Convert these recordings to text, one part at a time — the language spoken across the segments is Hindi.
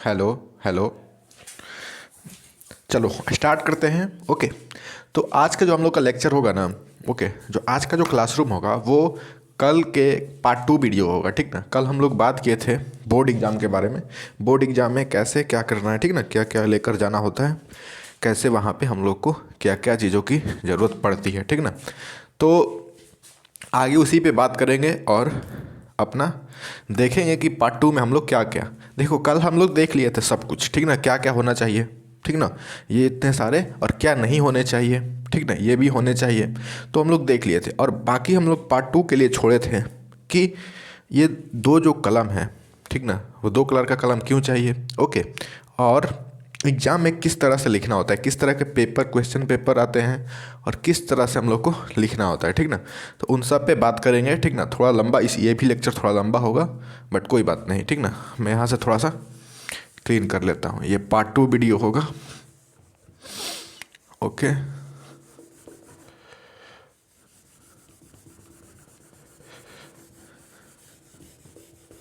Hello hello. चलो स्टार्ट करते हैं। ओके। तो आज का जो हम लोग का लेक्चर होगा ना, ओके, जो आज का जो क्लासरूम होगा वो कल के पार्ट 2 वीडियो होगा, ठीक ना। कल हम लोग बात किए थे बोर्ड एग्ज़ाम के बारे में, बोर्ड एग्ज़ाम में कैसे क्या करना है, ठीक ना, क्या क्या लेकर जाना होता है, कैसे वहाँ पे हम लोग को क्या क्या चीज़ों की ज़रूरत पड़ती है, ठीक ना। तो आगे उसी पे बात करेंगे और अपना देखेंगे कि पार्ट 2 में हम लोग क्या क्या। देखो कल हम लोग देख लिए थे सब कुछ, ठीक ना, क्या क्या होना चाहिए, ठीक ना, ये इतने सारे, और क्या नहीं होने चाहिए, ठीक ना, ये भी होने चाहिए। तो हम लोग देख लिए थे और बाकी हम लोग पार्ट 2 के लिए छोड़े थे कि ये दो जो कलम है, ठीक ना, वो दो कलर का कलम क्यों चाहिए, ओके। और एग्ज़ाम में किस तरह से लिखना होता है, किस तरह के पेपर क्वेश्चन पेपर आते हैं और किस तरह से हम लोग को लिखना होता है, ठीक ना। तो उन सब पे बात करेंगे, ठीक ना। थोड़ा लंबा ये भी लेक्चर थोड़ा लंबा होगा, बट कोई बात नहीं, ठीक ना। मैं यहाँ से थोड़ा सा क्लीन कर लेता हूँ, ये पार्ट 2 वीडियो होगा, ओके।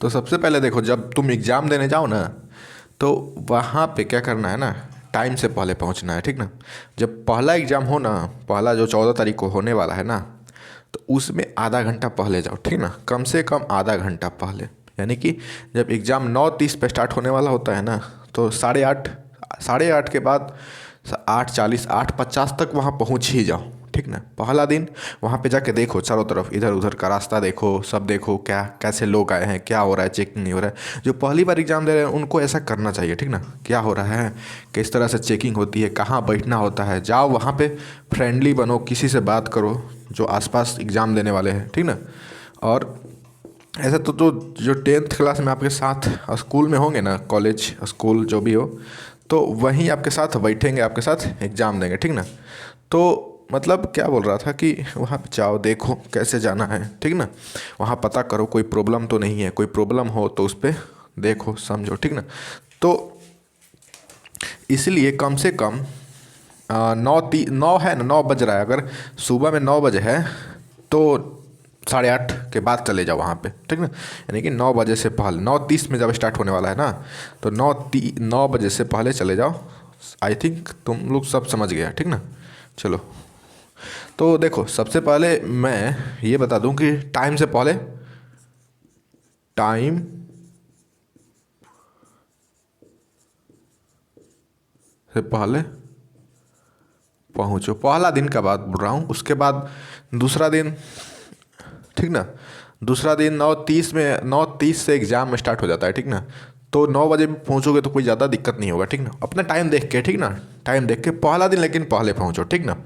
तो सबसे पहले देखो, जब तुम एग्ज़ाम देने जाओ ना, तो वहाँ पे क्या करना है ना, टाइम से पहले पहुँचना है, ठीक ना। जब पहला एग्ज़ाम हो ना, पहला जो 14 तारीख को होने वाला है ना, तो उसमें आधा घंटा पहले जाओ, ठीक ना, कम से कम आधा घंटा पहले। यानी कि जब एग्ज़ाम 9:30 पे स्टार्ट होने वाला होता है ना, तो 8:30, 8:30 के बाद 8:40, 8:50 तक वहाँ पहुँच ही जाओ, ठीक ना। पहला दिन वहाँ पे जाके देखो, चारों तरफ इधर उधर का रास्ता देखो, सब देखो क्या कैसे लोग आए हैं, क्या हो रहा है, चेकिंग नहीं हो रहा है। जो पहली बार एग्ज़ाम दे रहे हैं उनको ऐसा करना चाहिए, ठीक ना, क्या हो रहा है, किस तरह से चेकिंग होती है, कहाँ बैठना होता है। जाओ वहाँ पे फ्रेंडली बनो, किसी से बात करो जो आसपास एग्ज़ाम देने वाले हैं, ठीक ना। और ऐसा तो जो 10th क्लास में आपके साथ स्कूल में होंगे ना, कॉलेज स्कूल जो भी हो, तो वहीं आपके साथ बैठेंगे, आपके साथ एग्ज़ाम देंगे, ठीक ना। तो मतलब क्या बोल रहा था कि वहाँ पे जाओ, देखो कैसे जाना है, ठीक ना। वहाँ पता करो कोई प्रॉब्लम तो नहीं है, कोई प्रॉब्लम हो तो उस पर देखो समझो, ठीक ना। तो इसलिए कम से कम 9 है ना, 9 बज रहा है, अगर सुबह में 9 बजे है तो 8:30 के बाद चले जाओ वहाँ पे, ठीक ना। यानी कि 9 बजे से पहले, 9:30 में जब स्टार्ट होने वाला है ना, तो 9 बजे से पहले चले जाओ। आई थिंक तुम लोग सब समझ गया, ठीक ना। चलो, तो देखो सबसे पहले मैं ये बता दूं कि टाइम से पहले पहुंचो। पहला दिन का बात बोल रहा हूँ, उसके बाद दूसरा दिन, ठीक ना। दूसरा दिन 9:30 में, 9:30 से एग्ज़ाम स्टार्ट हो जाता है, ठीक ना। तो 9 बजे भी पहुँचोगे तो कोई ज़्यादा दिक्कत नहीं होगा, ठीक ना। अपना टाइम देख के, ठीक ना, टाइम देख के पहला दिन लेकिन पहले पहुँचो, ठीक ना।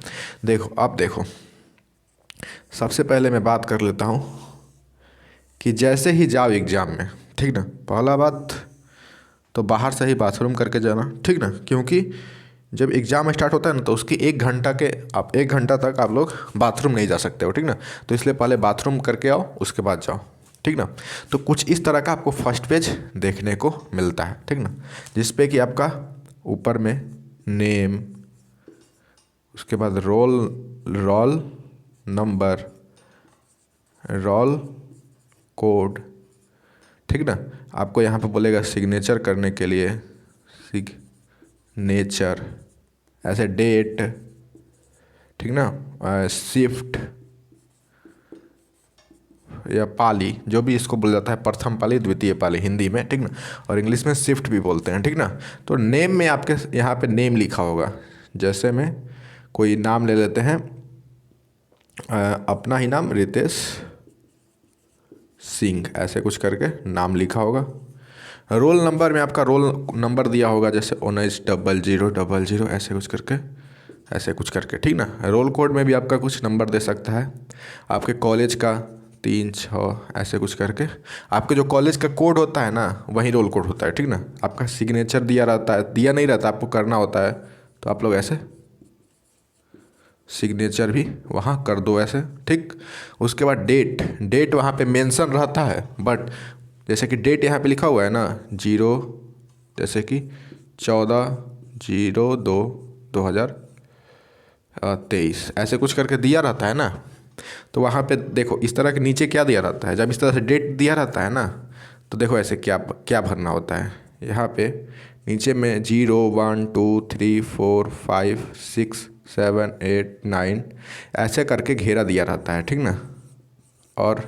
देखो अब देखो, सबसे पहले मैं बात कर लेता हूँ कि जैसे ही जाओ एग्ज़ाम में, ठीक ना, पहला बात तो बाहर से ही बाथरूम करके जाना, ठीक ना। क्योंकि जब एग्ज़ाम स्टार्ट होता है ना, तो उसकी 1 घंटा के, आप 1 घंटा तक आप लोग बाथरूम नहीं जा सकते हो, ठीक ना। तो इसलिए पहले बाथरूम करके आओ, उसके बाद जाओ, ठीक ना। तो कुछ इस तरह का आपको फर्स्ट पेज देखने को मिलता है, ठीक ना, जिस पे कि आपका ऊपर में नेम, उसके बाद roll roll number, roll code, ठीक ना। आपको यहाँ पे बोलेगा सिग्नेचर करने के लिए, सिग्नेचर, ऐसे डेट, ठीक ना, शिफ्ट या पाली, जो भी इसको बोला जाता है, प्रथम पाली द्वितीय पाली हिंदी में, ठीक ना, और इंग्लिश में शिफ्ट भी बोलते हैं, ठीक ना। तो नेम में आपके यहाँ पे नेम लिखा होगा, जैसे में कोई नाम ले लेते हैं, अपना ही नाम रितेश सिंह, ऐसे कुछ करके नाम लिखा होगा। रोल नंबर में आपका रोल नंबर दिया होगा, जैसे 190000, ऐसे कुछ करके, ऐसे कुछ करके, ठीक ना। रोल कोड में भी आपका कुछ नंबर दे सकता है, आपके कॉलेज का 36, ऐसे कुछ करके। आपके जो कॉलेज का कोड होता है ना, वही रोल कोड होता है, ठीक ना। आपका सिग्नेचर दिया रहता है, दिया नहीं रहता, आपको करना होता है, तो आप लोग ऐसे सिग्नेचर भी वहाँ कर दो, ऐसे, ठीक। उसके बाद डेट वहाँ पे मेंशन रहता है, बट जैसे कि डेट यहाँ पे लिखा हुआ है ना, 0, जैसे कि 14/02/2023, ऐसे कुछ करके दिया रहता है ना। तो वहाँ पे देखो इस तरह के नीचे क्या दिया रहता है, जब इस तरह से डेट दिया रहता है ना, तो देखो ऐसे क्या क्या भरना होता है, यहाँ पे नीचे में 0 1 2 3 4 5 6 7 8 9 ऐसे करके घेरा दिया रहता है, ठीक ना। और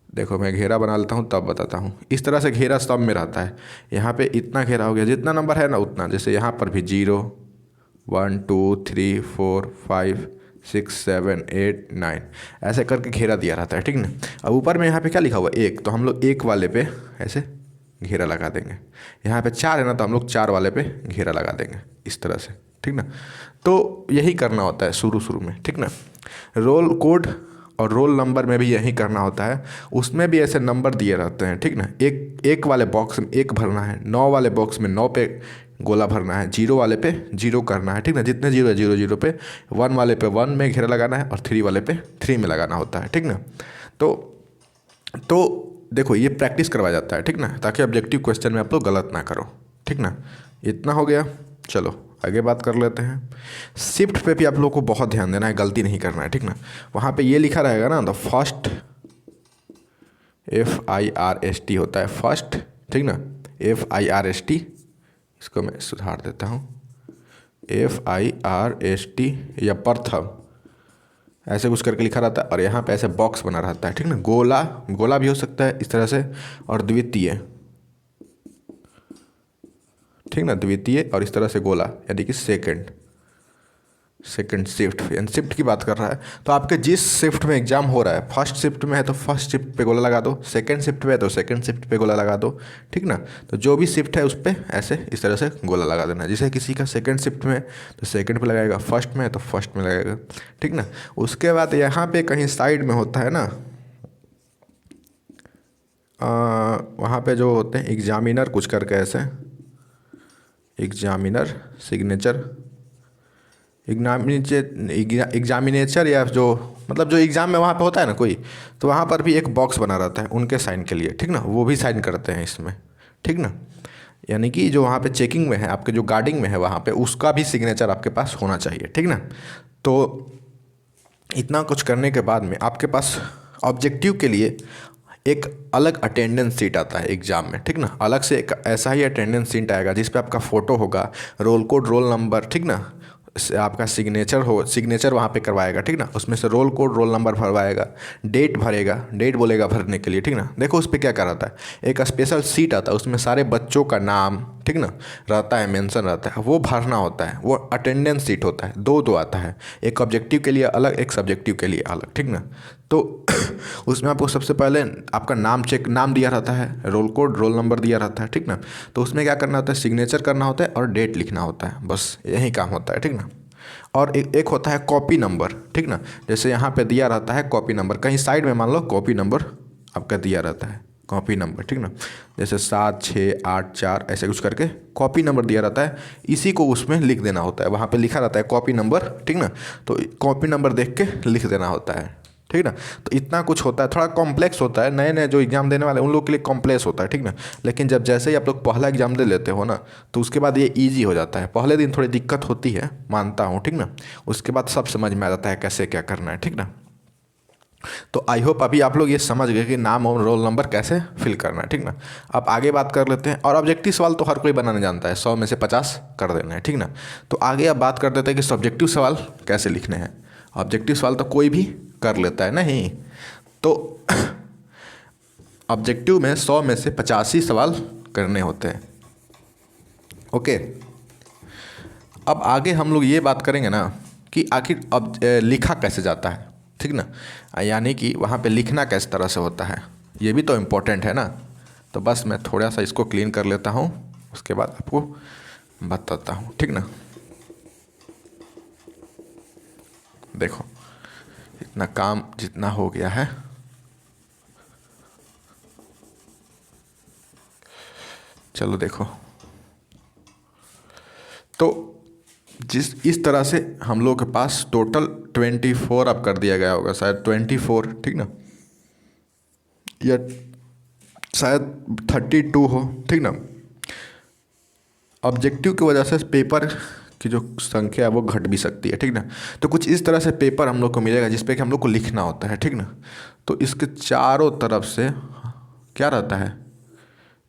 देखो मैं घेरा बना लेता हूँ तब बताता हूँ। इस तरह से घेरा सब में रहता है। यहाँ पे इतना घेरा हो गया, जितना नंबर है ना उतना। जैसे यहाँ पर भी 0 1 2 3 4 5 6 7 8 9 ऐसे करके घेरा दिया रहता है, ठीक ना। अब ऊपर में यहाँ पे क्या लिखा हुआ है 1, तो हम लोग 1 वाले पे ऐसे घेरा लगा देंगे। यहाँ पे 4 है ना, तो हम लोग 4 वाले पे घेरा लगा देंगे इस तरह से, ठीक ना। तो यही करना होता है शुरू शुरू में, ठीक ना। रोल कोड और रोल नंबर में भी यही करना होता है। उसमें भी ऐसे नंबर दिए रहते हैं, ठीक ना। एक वाले बॉक्स में 1 भरना है, 9 वाले बॉक्स में 9 पे गोला भरना है, 0 वाले पे 0 करना है, ठीक ना। जितने 0 है 0 0 पे, 1 वाले पे 1 में घेरा लगाना है और 3 वाले पे 3 में लगाना होता है, ठीक ना। तो देखो ये प्रैक्टिस करवाया जाता है, ठीक ना, ताकि ऑब्जेक्टिव क्वेश्चन में आप लोग गलत ना करो, ठीक ना। इतना हो गया। चलो आगे बात कर लेते हैं। शिफ्ट पे भी आप लोग को बहुत ध्यान देना है, गलती नहीं करना है, ठीक ना। वहाँ पे ये लिखा रहेगा ना, द फर्स्ट, FIRST होता है फर्स्ट, ठीक ना। FIRST, इसको मैं सुधार देता हूँ, FIRST या प्रथम ऐसे कुछ करके लिखा रहता है। और यहाँ पे ऐसे बॉक्स बना रहता है, ठीक ना। गोला, गोला भी हो सकता है इस तरह से, और द्वितीय, ठीक ना, द्वितीय और इस तरह से गोला, यानी कि सेकंड शिफ्ट। यानी शिफ्ट की बात कर रहा है। तो आपके जिस शिफ्ट में एग्जाम हो रहा है, फर्स्ट शिफ्ट में है तो फर्स्ट शिफ्ट पे गोला लगा दो, सेकंड शिफ्ट में है तो सेकंड शिफ्ट पे गोला लगा दो, ठीक ना। तो जो भी शिफ्ट है उस पर ऐसे इस तरह से गोला लगा देना। जैसे किसी का सेकंड शिफ्ट में है तो सेकंड पे लगाएगा, फर्स्ट में है तो फर्स्ट में लगाएगा, ठीक ना। उसके बाद यहाँ पे कहीं साइड में होता है ना, वहाँ पे जो होते हैं एग्जामिनर कुछ करके ऐसे, एग्जामिनर सिग्नेचर, एग्जामिनेचर, या जो मतलब जो एग्ज़ाम में वहाँ पे होता है ना कोई, तो वहाँ पर भी एक बॉक्स बना रहता है उनके साइन के लिए, ठीक ना। वो भी साइन करते हैं इसमें, ठीक ना। यानी कि जो वहाँ पे चेकिंग में है, आपके जो गार्डिंग में है वहाँ पे, उसका भी सिग्नेचर आपके पास होना चाहिए, ठीक ना। तो इतना कुछ करने के बाद में आपके पास ऑब्जेक्टिव के लिए एक अलग अटेंडेंस सीट आता है एग्ज़ाम में, ठीक ना। अलग से एक ऐसा ही अटेंडेंस सीट आएगा जिस पे आपका फ़ोटो होगा, रोल कोड, रोल नंबर, ठीक ना, आपका सिग्नेचर वहाँ पे करवाएगा, ठीक ना। उसमें से रोल कोड, रोल नंबर भरवाएगा, डेट भरेगा, डेट बोलेगा भरने के लिए, ठीक ना। देखो उस पर क्या कराता है, एक स्पेशल सीट आता है, उसमें सारे बच्चों का नाम, ठीक ना, रहता है, मेंशन रहता है, वो भरना होता है। वो अटेंडेंस सीट होता है, दो आता है, एक ऑब्जेक्टिव के लिए अलग, एक सब्जेक्टिव के लिए अलग, ठीक ना। तो उसमें आपको सबसे पहले आपका नाम दिया रहता है, रोल कोड, रोल नंबर दिया रहता है, ठीक ना। तो उसमें क्या करना होता है, सिग्नेचर करना होता है और डेट लिखना होता है, बस यही काम होता है, ठीक ना। और एक होता है कॉपी नंबर, ठीक ना। जैसे यहाँ पे दिया रहता है कॉपी नंबर, कहीं साइड में मान लो कॉपी नंबर आपका दिया रहता है, कॉपी नंबर, ठीक ना। जैसे 7 6 8 4 ऐसे कुछ करके कॉपी नंबर दिया रहता है, इसी को उसमें लिख देना होता है। वहाँ पे लिखा रहता है कॉपी नंबर, ठीक ना। तो कॉपी नंबर देख के लिख देना होता है, ठीक ना। तो इतना कुछ होता है, थोड़ा कॉम्प्लेक्स होता है, नए नए जो एग्ज़ाम देने वाले उन लोग के लिए कॉम्प्लेक्स होता है, ठीक ना। लेकिन जब जैसे ही आप लोग पहला एग्ज़ाम दे लेते हो ना, तो उसके बाद ये ईजी हो जाता है। पहले दिन थोड़ी दिक्कत होती है, मानता हूँ, ठीक ना। उसके बाद सब समझ में आ जाता है कैसे क्या करना है, ठीक ना। तो आई होप अभी आप लोग ये समझ गए कि नाम और रोल नंबर कैसे फिल करना है, ठीक ना। अब आगे बात कर लेते हैं। और ऑब्जेक्टिव सवाल तो हर कोई बनाने जानता है, 100 में से 50 कर देना है, ठीक ना। तो आगे अब बात कर देते हैं कि सब्जेक्टिव सवाल कैसे लिखने हैं। ऑब्जेक्टिव सवाल तो कोई भी कर लेता है नहीं, तो ऑब्जेक्टिव में 100 में से 85 सवाल करने होते हैं, ओके। अब आगे हम लोग ये बात करेंगे ना कि आखिर अब लिखा कैसे जाता है, ठीक ना। यानी कि वहाँ पे लिखना किस तरह से होता है, ये भी तो इम्पोर्टेंट है ना। तो बस मैं थोड़ा सा इसको क्लीन कर लेता हूँ, उसके बाद आपको बताता हूँ, ठीक ना। देखो इतना काम जितना हो गया है, चलो देखो। तो इस तरह से हम लोग के पास टोटल 24 अब कर दिया गया होगा, शायद 24, ठीक ना, या शायद 32 हो, ठीक ना। ऑब्जेक्टिव की वजह से पेपर की जो संख्या है वो घट भी सकती है, ठीक ना। तो कुछ इस तरह से पेपर हम लोग को मिलेगा जिसपे कि हम लोग को लिखना होता है, ठीक ना। तो इसके चारों तरफ से क्या रहता है,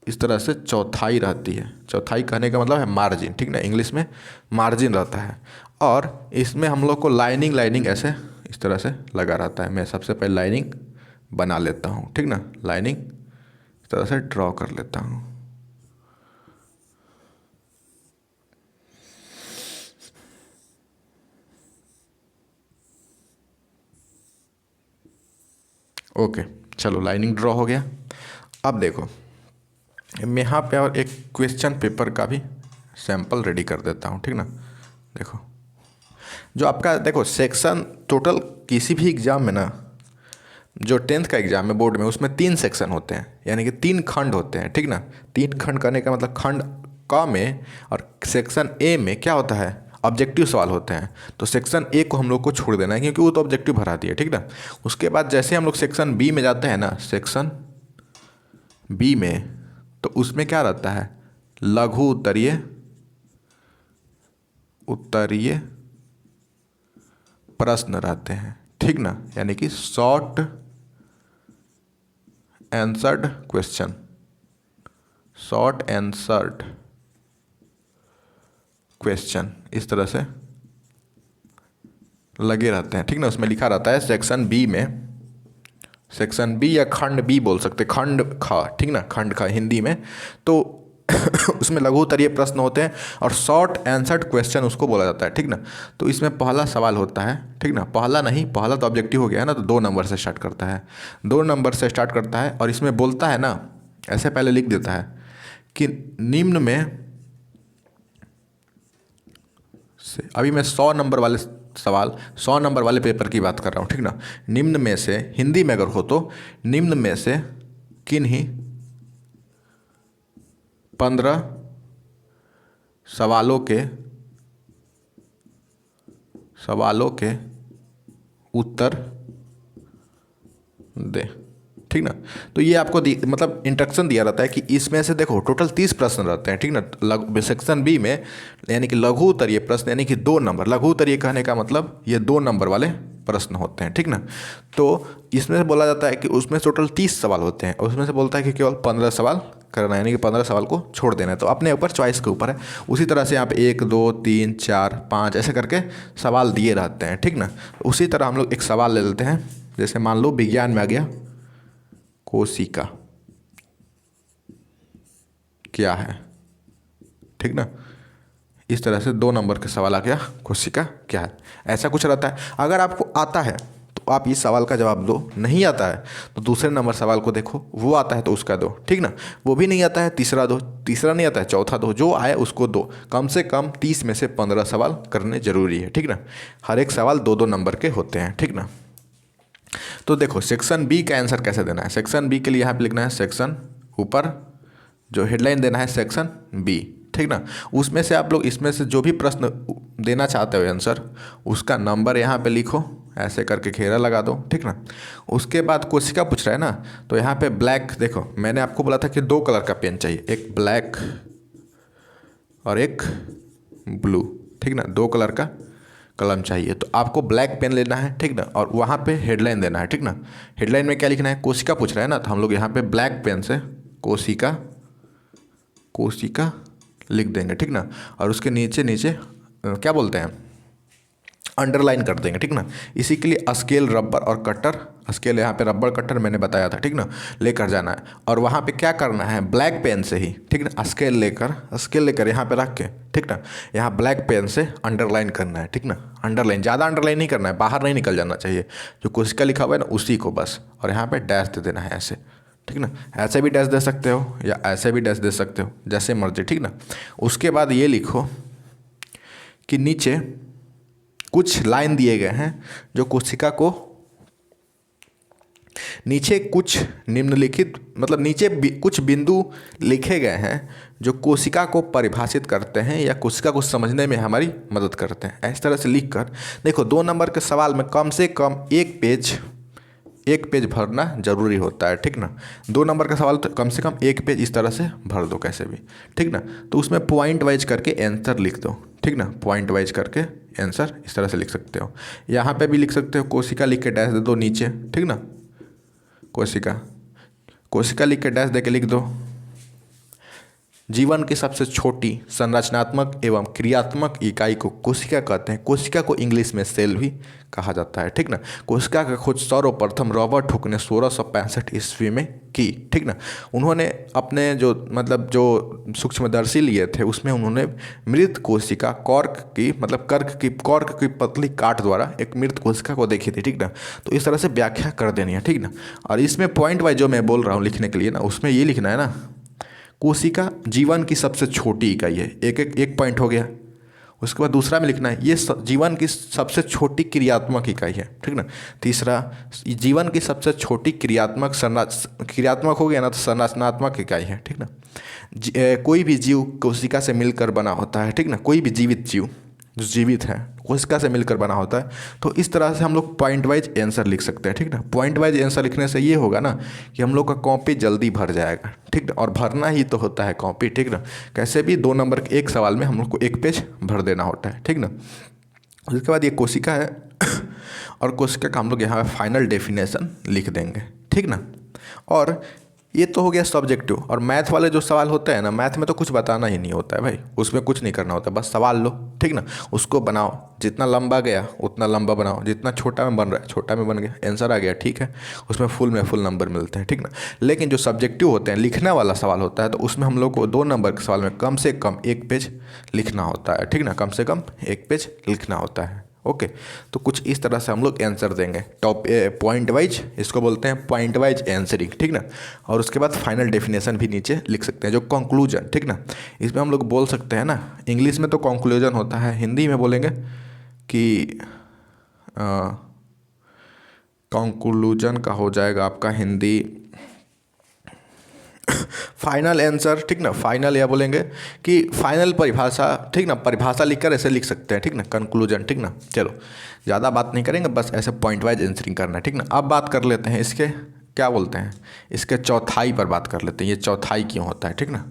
इस तरह से चौथाई रहती है। चौथाई कहने का मतलब है मार्जिन, ठीक ना, इंग्लिश में मार्जिन रहता है। और इसमें हम लोग को लाइनिंग लाइनिंग ऐसे इस तरह से लगा रहता है। मैं सबसे पहले लाइनिंग बना लेता हूँ, ठीक ना, लाइनिंग इस तरह से ड्रॉ कर लेता हूँ। ओके, चलो लाइनिंग ड्रॉ हो गया। अब देखो मैं यहाँ पे और एक क्वेश्चन पेपर का भी सैंपल रेडी कर देता हूँ, ठीक ना। देखो जो आपका देखो सेक्शन टोटल किसी भी एग्ज़ाम में ना, जो 10th का एग्ज़ाम है बोर्ड में, उसमें 3 सेक्शन होते हैं, यानी कि 3 खंड होते हैं, ठीक ना। 3 खंड करने का मतलब खंड क में और सेक्शन ए में क्या होता है, ऑब्जेक्टिव सवाल होते हैं। तो सेक्शन ए को हम लोग को छोड़ देना है क्योंकि वो तो ऑब्जेक्टिव भरा दिया, ठीक ना। उसके बाद जैसे हम लोग सेक्शन बी में जाते हैं ना, सेक्शन बी में, तो उसमें क्या रहता है, लघु उत्तरीय उत्तरीय प्रश्न रहते हैं, ठीक ना, यानी कि short answered question, short answered question इस तरह से लगे रहते हैं, ठीक ना। उसमें लिखा रहता है सेक्शन बी में, सेक्शन बी या खंड बी बोल सकते, खंड ख, ठीक ना, खंड ख हिंदी में। तो उसमें लघु उत्तरीय प्रश्न होते हैं और शॉर्ट आंसर्ड क्वेश्चन उसको बोला जाता है, ठीक ना। तो इसमें पहला सवाल होता है, ठीक ना, पहला नहीं, पहला तो ऑब्जेक्टिव हो गया है ना, तो 2 नंबर से स्टार्ट करता है, 2 नंबर से स्टार्ट करता है। और इसमें बोलता है ना, ऐसे पहले लिख देता है कि निम्न में से, अभी मैं 100 नंबर वाले सवाल, 100 नंबर वाले पेपर की बात कर रहा हूँ, ठीक ना। निम्न में से, हिंदी में अगर हो तो, निम्न में से किन्हीं 15 सवालों के उत्तर दे, ठीक ना। तो ये आपको मतलब इंस्ट्रक्शन दिया रहता है कि इसमें से देखो टोटल 30 प्रश्न रहते हैं, ठीक ना, सेक्शन बी में, यानी कि लघु उत्तरीय प्रश्न, यानी कि 2 नंबर, लघु उत्तरीय कहने का मतलब ये 2 नंबर वाले प्रश्न होते हैं, ठीक ना। तो इसमें से बोला जाता है कि उसमें टोटल 30 सवाल होते हैं और उसमें से बोलता है कि केवल 15 सवाल करना है, यानी कि 15 सवाल को छोड़ देना है। तो अपने ऊपर, चॉइस के ऊपर है। उसी तरह से यहाँ पे 1 2 3 4 5 ऐसे करके सवाल दिए रहते हैं, ठीक ना। उसी तरह हम लोग एक सवाल ले लेते हैं, जैसे मान लो विज्ञान में आ गया कोशिका क्या है, ठीक ना। इस तरह से 2 नंबर का सवाल आ गया, कोशिका क्या है, ऐसा कुछ रहता है। अगर आपको आता है तो आप इस सवाल का जवाब दो, नहीं आता है तो दूसरे नंबर सवाल को देखो, वो आता है तो उसका दो, ठीक ना। वो भी नहीं आता है, तीसरा दो, तीसरा नहीं आता है, चौथा दो, जो आए उसको दो। कम से कम 30 में से 15 सवाल करने जरूरी है, ठीक ना। हर एक सवाल 2-2 नंबर के होते हैं, ठीक ना। तो देखो सेक्शन बी का आंसर कैसे देना है। सेक्शन बी के लिए यहाँ पे लिखना है सेक्शन, ऊपर जो हेडलाइन देना है सेक्शन बी, ठीक ना। उसमें से आप लोग इसमें से जो भी प्रश्न देना चाहते हो आंसर, उसका नंबर यहाँ पे लिखो, ऐसे करके घेरा लगा दो, ठीक ना। उसके बाद कोशिका पूछ रहा है ना, तो यहाँ पे ब्लैक, देखो मैंने आपको बोला था कि 2 कलर का पेन चाहिए, एक ब्लैक और एक ब्लू, ठीक ना, 2 कलर का कलम चाहिए। तो आपको ब्लैक पेन लेना है, ठीक ना, और वहाँ पे हेडलाइन देना है, ठीक ना। हेडलाइन में क्या लिखना है, कोशिका पूछ रहा है ना, तो हम लोग यहाँ पे ब्लैक पेन से कोशिका कोशिका लिख देंगे, ठीक ना। और उसके नीचे नीचे क्या बोलते हैं, अंडरलाइन कर देंगे, ठीक ना। इसी के लिए स्केल, रबर और कटर, स्केल यहाँ पे रबर, कटर मैंने बताया था, ठीक ना, लेकर जाना है। और वहाँ पे क्या करना है, ब्लैक पेन से ही, ठीक ना, स्केल लेकर यहाँ पे रख के, ठीक ना, यहाँ ब्लैक पेन से अंडरलाइन करना है, ठीक ना। अंडरलाइन, ज़्यादा अंडरलाइन नहीं करना है, बाहर नहीं निकल जाना चाहिए, जो कोशिका लिखा हुआ है ना उसी को बस, और यहाँ पे डैश दे देना है ऐसे, ठीक ना। ऐसे भी डैश दे सकते हो या ऐसे भी डैश दे सकते हो, जैसे मर्जी, ठीक ना। उसके बाद ये लिखो कि नीचे कुछ लाइन दिए गए हैं जो कोशिका को, नीचे कुछ निम्नलिखित, मतलब नीचे कुछ बिंदु लिखे गए हैं जो कोशिका को परिभाषित करते हैं या कोशिका को समझने में हमारी मदद करते हैं। इस तरह से लिखकर देखो 2 नंबर के सवाल में कम से कम एक पेज भरना जरूरी होता है, ठीक ना। 2 नंबर का सवाल तो कम से कम एक पेज इस तरह से भर दो कैसे भी, ठीक ना। तो उसमें पॉइंट वाइज करके आंसर लिख दो, ठीक ना, पॉइंट वाइज करके आंसर इस तरह से लिख सकते हो। यहाँ पे भी लिख सकते हो, कोशिका लिख के डैश दे दो नीचे, ठीक ना, कोशिका लिख के डैश दे के लिख दो, जीवन की सबसे छोटी संरचनात्मक एवं क्रियात्मक इकाई को कोशिका कहते हैं। कोशिका को इंग्लिश में सेल भी कहा जाता है, ठीक ना। कोशिका का खोज सर्वप्रथम रॉबर्ट हुक ने 1665 ईस्वी में की, ठीक ना। उन्होंने अपने जो मतलब जो सूक्ष्मदर्शी लिए थे उसमें उन्होंने मृत कोशिका कॉर्क की पतली काट द्वारा एक मृत कोशिका को देखी थी, ठीक ना। तो इस तरह से व्याख्या कर देनी है, ठीक ना। और इसमें पॉइंट वाइज जो मैं बोल रहा हूँ लिखने के लिए ना, उसमें ये लिखना है ना, कोशिका जीवन की सबसे छोटी इकाई है। एक पॉइंट हो गया। उसके बाद दूसरा में लिखना है ये जीवन की सबसे छोटी क्रियात्मक इकाई है, ठीक ना। तीसरा, जीवन की सबसे छोटी क्रियात्मक हो गया ना, तो संरचनात्मक इकाई है, ठीक ना। कोई भी जीव कोशिका से मिलकर बना होता है, ठीक ना। कोई भी जीवित जीव जो जीवित है कोशिका से मिलकर बना होता है। तो इस तरह से हम लोग पॉइंट वाइज आंसर लिख सकते हैं, ठीक ना। पॉइंट वाइज आंसर लिखने से ये होगा ना कि हम लोग का कॉपी जल्दी भर जाएगा, ठीक ना। और भरना ही तो होता है कॉपी, ठीक ना। कैसे भी 2 नंबर के एक सवाल में हम लोग को 1 पेज भर देना होता है, ठीक ना। उसके बाद ये कोशिका है और कोशिका का हम लोग यहाँ फाइनल डेफिनेशन लिख देंगे, ठीक ना। और ये तो हो गया सब्जेक्टिव। और मैथ वाले जो सवाल होते हैं ना, मैथ में तो कुछ बताना ही नहीं होता है भाई, उसमें कुछ नहीं करना होता, बस सवाल लो, ठीक ना। उसको बनाओ, जितना लंबा गया उतना लंबा बनाओ, जितना छोटा में बन रहा है छोटा में बन गया, आंसर आ गया, ठीक है। उसमें फुल नंबर मिलते हैं, ठीक ना। लेकिन जो सब्जेक्टिव होते हैं, लिखने वाला सवाल होता है, तो उसमें हम लोग को 2 नंबर के सवाल में कम से कम 1 पेज लिखना होता है, ठीक ना। कम से कम 1 पेज लिखना होता है, ओके। तो कुछ इस तरह से हम लोग आंसर देंगे पॉइंट वाइज, इसको बोलते हैं पॉइंट वाइज आंसरिंग, ठीक ना। और उसके बाद फाइनल डेफिनेशन भी नीचे लिख सकते हैं, जो कंक्लूजन, ठीक ना। इसमें हम लोग बोल सकते हैं ना, इंग्लिश में तो कंक्लूजन होता है, हिंदी में बोलेंगे कि कंक्लूजन का हो जाएगा आपका हिंदी फाइनल आंसर, ठीक ना। फाइनल या बोलेंगे कि फाइनल परिभाषा, ठीक ना। परिभाषा लिखकर ऐसे लिख सकते हैं, ठीक ना, कंक्लूजन, ठीक ना। चलो ज़्यादा बात नहीं करेंगे, बस ऐसे पॉइंट वाइज आंसरिंग करना है, ठीक ना। अब बात कर लेते हैं इसके क्या बोलते हैं, इसके चौथाई पर बात कर लेते हैं। ये चौथाई क्यों होता है, ठीक ना।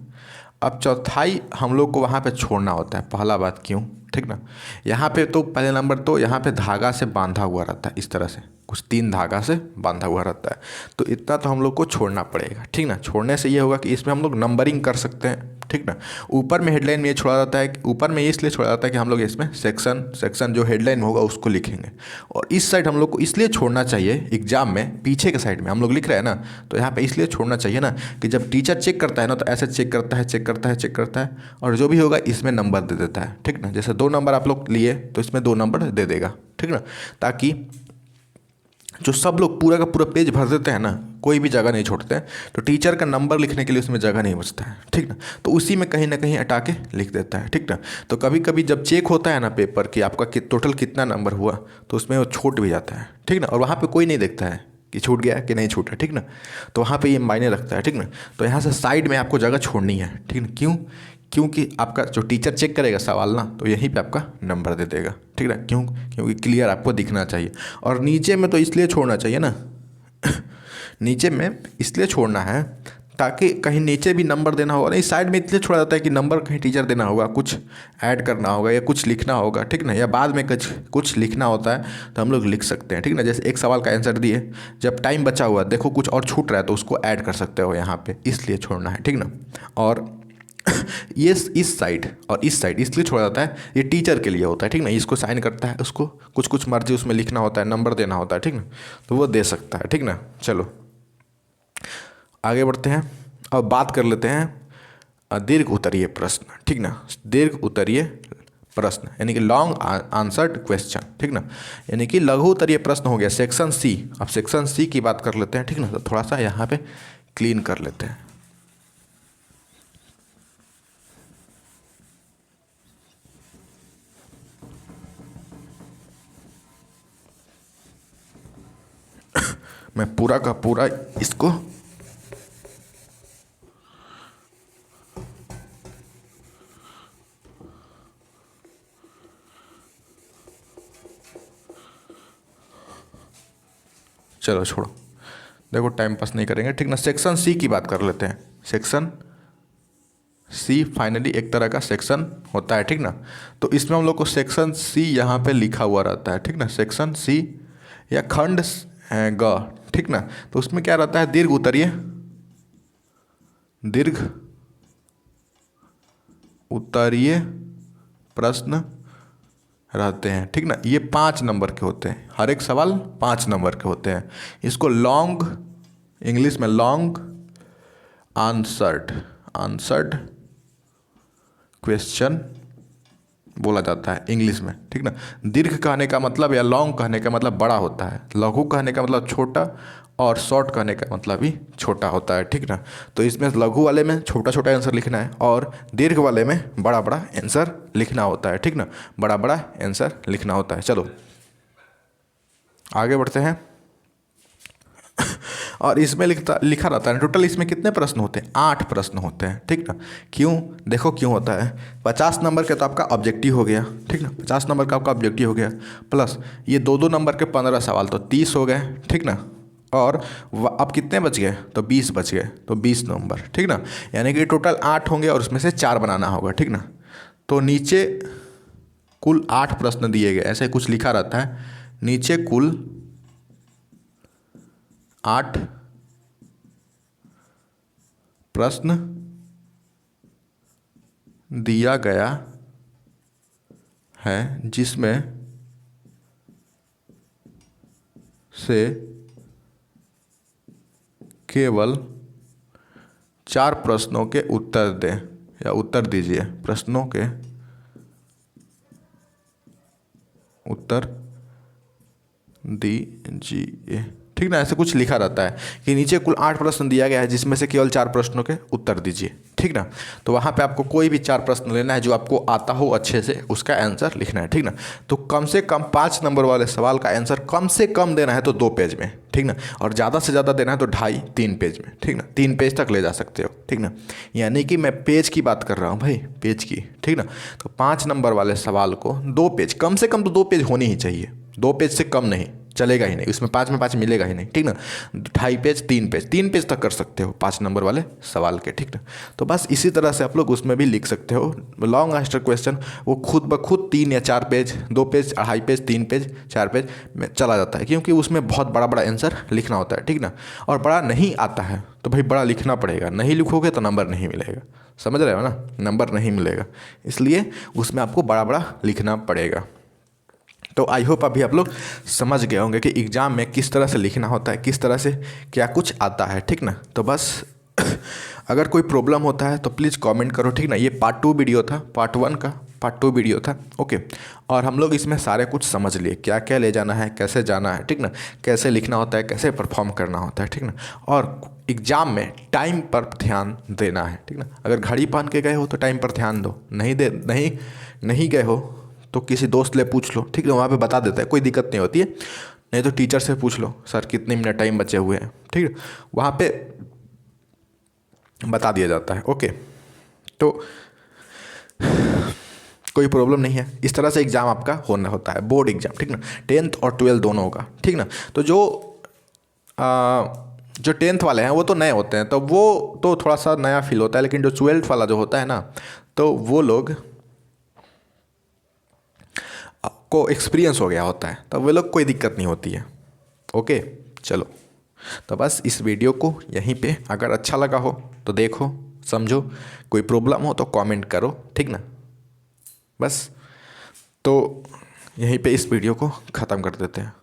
अब चौथाई हम लोग को वहाँ पे छोड़ना होता है, पहला बात क्यों, ठीक ना। यहाँ पे तो पहले नंबर तो यहाँ पे धागा से बांधा हुआ रहता है, इस तरह से कुछ 3 धागा से बांधा हुआ रहता है, तो इतना तो हम लोग को छोड़ना पड़ेगा, ठीक ना। छोड़ने से ये होगा कि इसमें हम लोग नंबरिंग कर सकते हैं, ठीक ना। ऊपर में हेडलाइन में ये छोड़ा जाता है, ऊपर में इसलिए छोड़ा जाता है कि हम लोग इसमें सेक्शन जो हेडलाइन में होगा उसको लिखेंगे। और इस साइड हम लोग को इसलिए छोड़ना चाहिए एग्जाम में, पीछे के साइड में हम लोग लिख रहे हैं ना, तो यहाँ पे इसलिए छोड़ना चाहिए ना कि जब टीचर चेक करता है ना, तो ऐसे चेक करता है और जो भी होगा इसमें नंबर दे देता है, ठीक ना। जैसे 2 नंबर आप लोग लिए तो इसमें 2 नंबर दे देगा, ठीक ना। ताकि जो सब लोग पूरा का पूरा पेज भर देते हैं ना, कोई भी जगह नहीं छोड़ते हैं, तो टीचर का नंबर लिखने के लिए उसमें जगह नहीं बचता है, ठीक ना। तो उसी में कहीं ना कहीं हटा के लिख देता है, ठीक ना। तो कभी कभी जब चेक होता है ना पेपर कि आपका टोटल कितना नंबर हुआ, तो उसमें वो छूट भी जाता है, ठीक ना। और वहाँ पे कोई नहीं देखता है कि छूट गया कि नहीं छूटा, ठीक ना। तो वहाँ पे ये मायने रखता है, ठीक ना। तो यहाँ से साइड में आपको जगह छोड़नी है, ठीक ना। क्यों? क्योंकि आपका जो टीचर चेक करेगा सवाल ना, तो यहीं पे आपका नंबर दे देगा, ठीक है। क्यों? क्योंकि क्लियर आपको दिखना चाहिए। और नीचे में तो इसलिए छोड़ना चाहिए ना नीचे में इसलिए छोड़ना है ताकि कहीं नीचे भी नंबर देना होगा, नहीं साइड में इसलिए छोड़ा जाता है कि नंबर कहीं टीचर देना होगा, कुछ ऐड करना होगा या कुछ लिखना होगा, ठीक ना। या बाद में कुछ लिखना होता है तो हम लोग लिख सकते हैं, ठीक ना। जैसे एक सवाल का आंसर दिए, जब टाइम बचा हुआ देखो कुछ और छूट रहा है तो उसको ऐड कर सकते हो यहाँ पे, इसलिए छोड़ना है, ठीक ना। और ये इस साइड और इस साइड इसलिए छोड़ा जाता है, ये टीचर के लिए होता है, ठीक ना। इसको साइन करता है, उसको कुछ मर्जी उसमें लिखना होता है, नंबर देना होता है, ठीक ना। तो वो दे सकता है, ठीक ना। चलो आगे बढ़ते हैं। अब बात कर लेते हैं दीर्घ उत्तरीय प्रश्न, ठीक ना। दीर्घ उत्तरीय प्रश्न यानी कि लॉन्ग आंसर्ड क्वेश्चन, ठीक ना। यानी कि लघु उत्तरीय प्रश्न हो गया सेक्शन सी। अब सेक्शन सी की बात कर लेते हैं, ठीक ना। तो थोड़ा सा यहाँ पे क्लीन कर लेते हैं। मैं पूरा का पूरा इसको चलो छोड़ो, देखो टाइम पास नहीं करेंगे, ठीक ना। सेक्शन सी की बात कर लेते हैं। सेक्शन सी फाइनली एक तरह का सेक्शन होता है, ठीक ना। तो इसमें हम लोग को सेक्शन सी यहाँ पे लिखा हुआ रहता है, ठीक ना। सेक्शन सी या खंड ग, ठीक ना। तो उसमें क्या रहता है, दीर्घ उत्तरीय प्रश्न रहते हैं, ठीक ना। ये 5 नंबर के होते हैं, हर एक सवाल 5 नंबर के होते हैं। इसको लॉन्ग, इंग्लिश में लॉन्ग आंसर्ड क्वेश्चन बोला जाता है इंग्लिश में, ठीक ना। दीर्घ कहने का मतलब या लॉन्ग कहने का मतलब बड़ा होता है, लघु कहने का मतलब छोटा, और शॉर्ट कहने का मतलब भी छोटा होता है, ठीक ना। तो इसमें लघु वाले में छोटा छोटा आंसर लिखना है और दीर्घ वाले में बड़ा बड़ा आंसर लिखना होता है, ठीक ना। बड़ा बड़ा आंसर लिखना होता है। चलो आगे बढ़ते हैं। और इसमें लिखा रहता है टोटल, इसमें कितने प्रश्न होते हैं? 8 प्रश्न होते हैं, ठीक ना। क्यों? देखो क्यों होता है। 50 नंबर के तो आपका ऑब्जेक्टिव हो गया, ठीक ना। 50 नंबर का आपका ऑब्जेक्टिव हो गया, प्लस ये 2-2 नंबर के 15 सवाल, तो 30 हो गए, ठीक ना। और अब कितने बच गए? तो 20 बच गए, तो 20 नंबर, ठीक ना। यानी कि टोटल 8 होंगे और उसमें से 4 बनाना होगा, ठीक ना। तो नीचे कुल 8 प्रश्न दिए गए, ऐसे कुछ लिखा रहता है नीचे। कुल 8 प्रश्न दिया गया है, जिसमें से केवल 4 प्रश्नों के उत्तर दें या उत्तर दीजिए। प्रश्नों के उत्तर दीजिए, ठीक ना। ऐसे कुछ लिखा रहता है कि नीचे कुल 8 प्रश्न दिया गया है, जिसमें से केवल 4 प्रश्नों के उत्तर दीजिए, ठीक ना। तो वहाँ पे आपको कोई भी 4 प्रश्न लेना है जो आपको आता हो अच्छे से, उसका आंसर लिखना है, ठीक ना। तो कम से कम 5 नंबर वाले सवाल का आंसर कम से कम देना है तो 2 पेज में, ठीक ना। और ज़्यादा से ज़्यादा देना है तो 2.5-3 पेज में, ठीक ना। 3 पेज तक ले जा सकते हो, ठीक ना। यानी कि मैं पेज की बात कर रहा हूँ भाई, पेज की, ठीक ना। तो 5 नंबर वाले सवाल को 2 पेज, कम से कम तो 2 पेज होनी ही चाहिए, 2 पेज से कम नहीं चलेगा ही नहीं, उसमें 5 में 5 मिलेगा ही नहीं, ठीक ना। 2.5 पेज, 3 पेज तक कर सकते हो 5 नंबर वाले सवाल के, ठीक ना। तो बस इसी तरह से आप लोग उसमें भी लिख सकते हो लॉन्ग आंसर क्वेश्चन। वो खुद ब खुद 3 या 4 page, 2 page, 2.5 page, 3 page, 4 page में चला जाता है, क्योंकि उसमें बहुत बड़ा बड़ा आंसर लिखना होता है, ठीक ना। और बड़ा नहीं आता है तो भाई बड़ा लिखना पड़ेगा, नहीं लिखोगे तो नंबर नहीं मिलेगा, समझ रहे हो ना, नंबर नहीं मिलेगा। इसलिए उसमें आपको बड़ा बड़ा लिखना पड़ेगा। तो आई होप अभी आप लोग समझ गए होंगे कि एग्ज़ाम में किस तरह से लिखना होता है, किस तरह से क्या कुछ आता है, ठीक ना। तो बस अगर कोई प्रॉब्लम होता है तो प्लीज़ कमेंट करो, ठीक ना। ये पार्ट 2 वीडियो था, पार्ट 1 का पार्ट 2 वीडियो था, ओके। और हम लोग इसमें सारे कुछ समझ लिए, क्या क्या ले जाना है, कैसे जाना है, ठीक ना, कैसे लिखना होता है, कैसे परफॉर्म करना होता है, ठीक ना। और एग्ज़ाम में टाइम पर ध्यान देना है, ठीक ना। अगर घड़ी पहन के गए हो तो टाइम पर ध्यान दो, नहीं गए हो तो किसी दोस्त ले पूछ लो, ठीक है, वहाँ पे बता देता है, कोई दिक्कत नहीं होती है। नहीं तो टीचर से पूछ लो, सर कितने मिनट टाइम बचे हुए हैं, ठीक है, वहाँ पे बता दिया जाता है, ओके। तो कोई प्रॉब्लम नहीं है, इस तरह से एग्ज़ाम आपका होना होता है, बोर्ड एग्ज़ाम, ठीक ना। 10th और 12th दोनों होगा, ठीक ना। तो जो 10th वाले हैं वो तो नए होते हैं, तो वो तो थोड़ा सा नया फील होता है, लेकिन जो 12th वाला जो होता है ना, तो वो लोग को एक्सपीरियंस हो गया होता है, तो वे लोग कोई दिक्कत नहीं होती है, ओके। चलो तो बस इस वीडियो को यहीं पे, अगर अच्छा लगा हो तो देखो, समझो, कोई प्रॉब्लम हो तो कमेंट करो, ठीक ना। बस तो यहीं पे इस वीडियो को ख़त्म कर देते हैं।